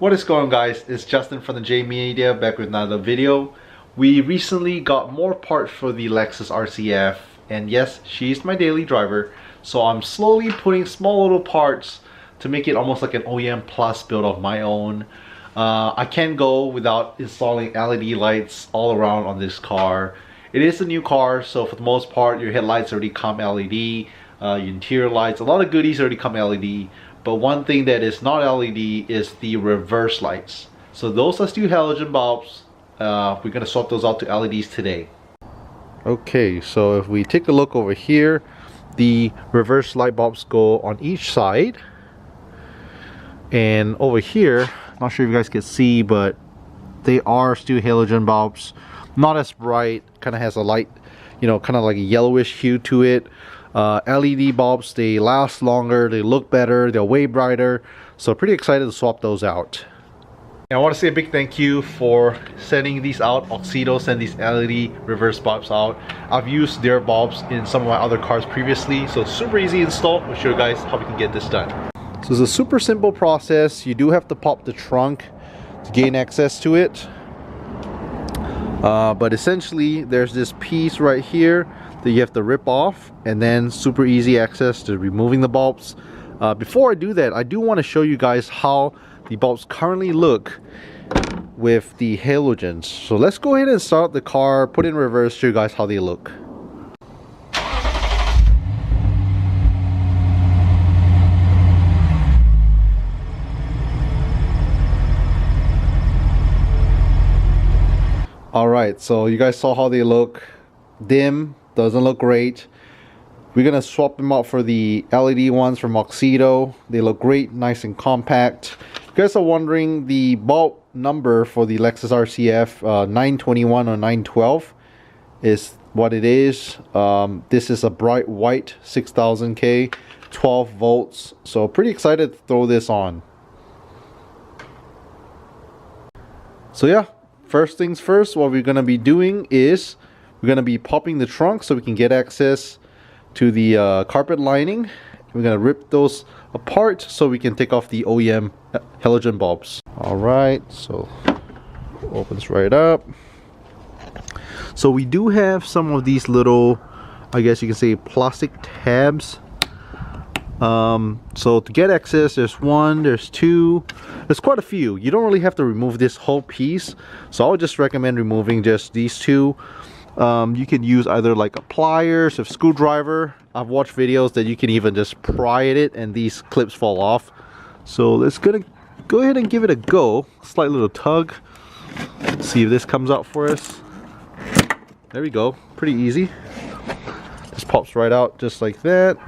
What is going on, guys? It's Justin from the J Media back with another video. We recently got more parts for the Lexus RCF, and yes, she's my daily driver, so I'm slowly putting small little parts to make it almost like an OEM plus build of my own. I can't go without installing LED lights all around on this car. It is a new car, so for the most part your headlights already come LED, your interior lights, a lot of goodies already come LED. But one thing that is not LED is the reverse lights. So those are still halogen bulbs. We're gonna swap those out to LEDs today. Okay, so if we take a look over here, the reverse light bulbs go on each side. And over here, not sure if you guys can see, but they are still halogen bulbs. Not as bright, kind of has a light, you know, kind of like a yellowish hue to it. LED bulbs, they last longer, they look better, they're way brighter, so pretty excited to swap those out. And I want to say a big thank you for sending these out. Auxito sent these LED reverse bulbs out. I've used their bulbs in some of my other cars previously, so super easy install. We'll show you guys how we can get this done. So it's a super simple process. You do have to pop the trunk to gain access to it, but essentially there's this piece right here that you have to rip off, and then super easy access to removing the bulbs. Before I do that, I do want to show you guys how the bulbs currently look with the halogens. So let's go ahead and start the car, put it in reverse, show you guys how they look. Alright, so you guys saw how they look. Dim, doesn't look great. We're gonna swap them out for the LED ones from Auxito. They look great, nice and compact. If you guys are wondering, the bulb number for the Lexus RCF 921 or 912 is what it is. This is a bright white 6000K, 12 volts. So pretty excited to throw this on. So yeah, first things first, what we're gonna be doing is we're going to be popping the trunk so we can get access to the carpet lining. We're going to rip those apart so we can take off the OEM halogen bulbs. Alright, so opens right up. So we do have some of these little, I guess you can say, plastic tabs. So to get access, there's one, there's two, there's quite a few. You don't really have to remove this whole piece, so I would just recommend removing just these two. You can use either like a pliers or screwdriver. I've watched videos that you can even just pry at it and these clips fall off. So let's go ahead and give it a go. Slight little tug. See if this comes out for us. There we go. Pretty easy. Just pops right out just like that.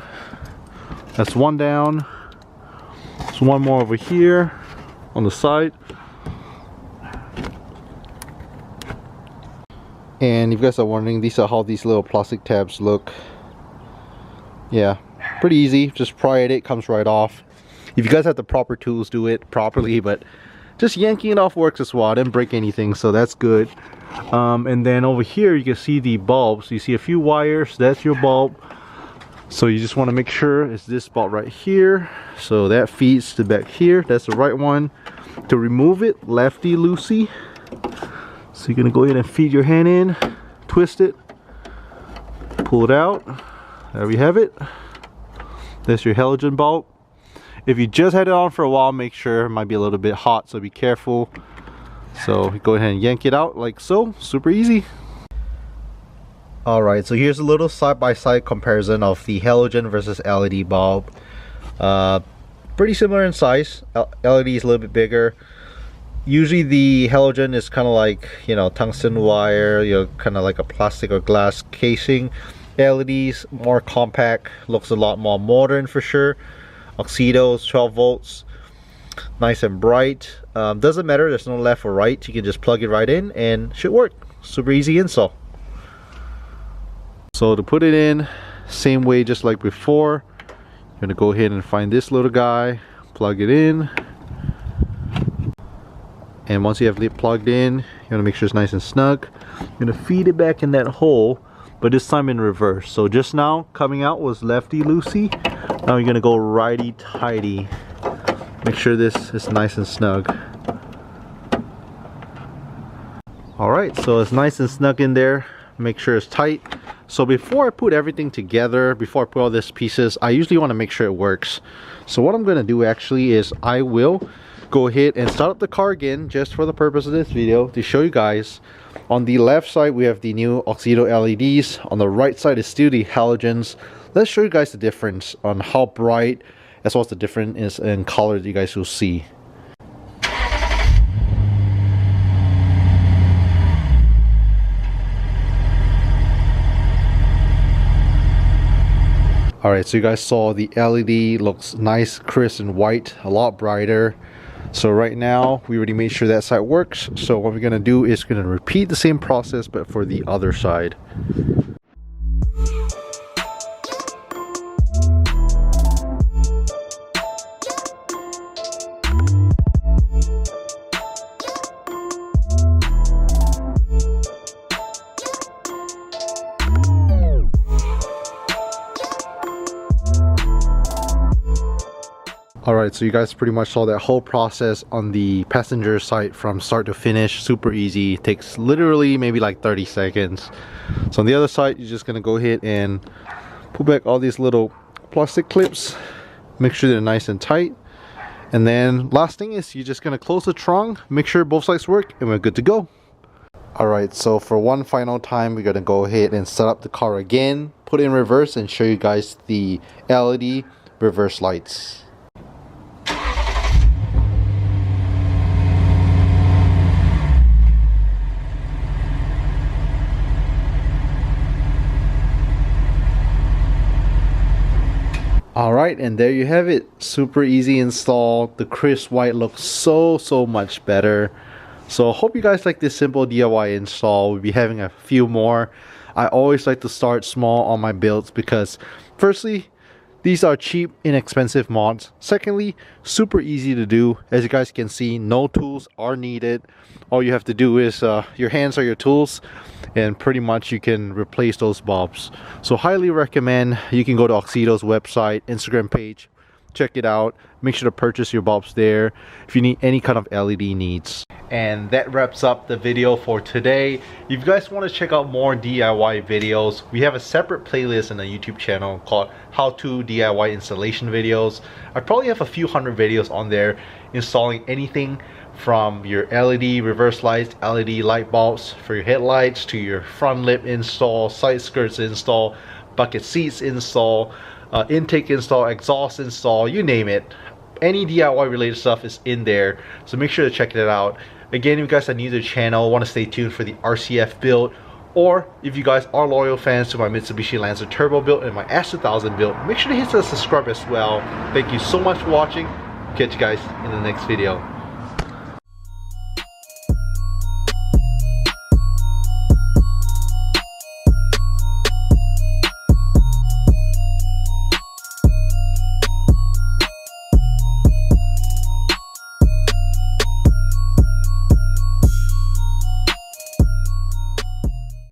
That's one down. There's one more over here on the side. And if you guys are wondering, these are how these little plastic tabs look. Yeah, pretty easy. Just pry at it, comes right off. If you guys have the proper tools, do it properly, but just yanking it off works as well. I didn't break anything, so that's good. And then over here you can see the bulbs. You see a few wires, that's your bulb. So you just want to make sure it's this bulb right here. So that feeds to back here, that's the right one. To remove it, lefty loosey. So you're gonna go ahead and feed your hand in, twist it, pull it out. There we have it. That's your halogen bulb. If you just had it on for a while, make sure it might be a little bit hot, so be careful. So go ahead and yank it out like so, super easy. Alright, so here's a little side-by-side comparison of the halogen versus LED bulb. Pretty similar in size. LED is a little bit bigger. Usually the halogen is kind of like, you know, tungsten wire, you know, kind of like a plastic or glass casing. LEDs more compact, looks a lot more modern for sure. Auxito's 12 volts, nice and bright. Doesn't matter, there's no left or right, you can just plug it right in and should work. Super easy install. So to put it in, same way just like before, you're gonna go ahead and find this little guy, plug it in. And once you have it plugged in, you want to make sure it's nice and snug. You're going to feed it back in that hole, but this time in reverse. So just now coming out was lefty loosey. Now you're going to go righty tighty. Make sure this is nice and snug. Alright, so it's nice and snug in there. Make sure it's tight. So before I put everything together, before I put all these pieces, I usually want to make sure it works. So what I'm going to do actually is I will go ahead and start up the car again, just for the purpose of this video, to show you guys. On the left side we have the new Auxito LEDs. On the right side is still the halogens. Let's show you guys the difference on how bright, as well as the difference in color that you guys will see. Alright, so you guys saw the LED looks nice, crisp and white, a lot brighter. So right now we already made sure that side works. So what we're going to do is going to repeat the same process but for the other side. Alright, so you guys pretty much saw that whole process on the passenger side from start to finish. Super easy. It takes literally maybe like 30 seconds. So on the other side, you're just going to go ahead and pull back all these little plastic clips. Make sure they're nice and tight. And then last thing is you're just going to close the trunk. Make sure both sides work and we're good to go. Alright, so for one final time, we're going to go ahead and set up the car again. Put it in reverse and show you guys the LED reverse lights. Alright, and there you have it. Super easy install. The crisp white looks so much better. So hope you guys like this simple DIY install. We'll be having a few more. I always like to start small on my builds because firstly, these are cheap, inexpensive mods. Secondly, super easy to do. As you guys can see, no tools are needed. All you have to do is your hands are your tools, and pretty much you can replace those bulbs. So highly recommend. You can go to Auxito's website, Instagram page, check it out. Make sure to purchase your bulbs there if you need any kind of LED needs. And that wraps up the video for today. If you guys want to check out more DIY videos, we have a separate playlist in the YouTube channel called How to DIY Installation Videos. I probably have a few hundred videos on there installing anything from your LED reverse lights, LED light bulbs for your headlights, to your front lip install, side skirts install, bucket seats install, intake install, exhaust install, you name it. Any DIY related stuff is in there, so make sure to check it out. Again, if you guys are new to the channel, want to stay tuned for the RCF build, or if you guys are loyal fans to my Mitsubishi Lancer Turbo build and my S2000 build, make sure to hit the subscribe as well. Thank you so much for watching. Catch you guys in the next video.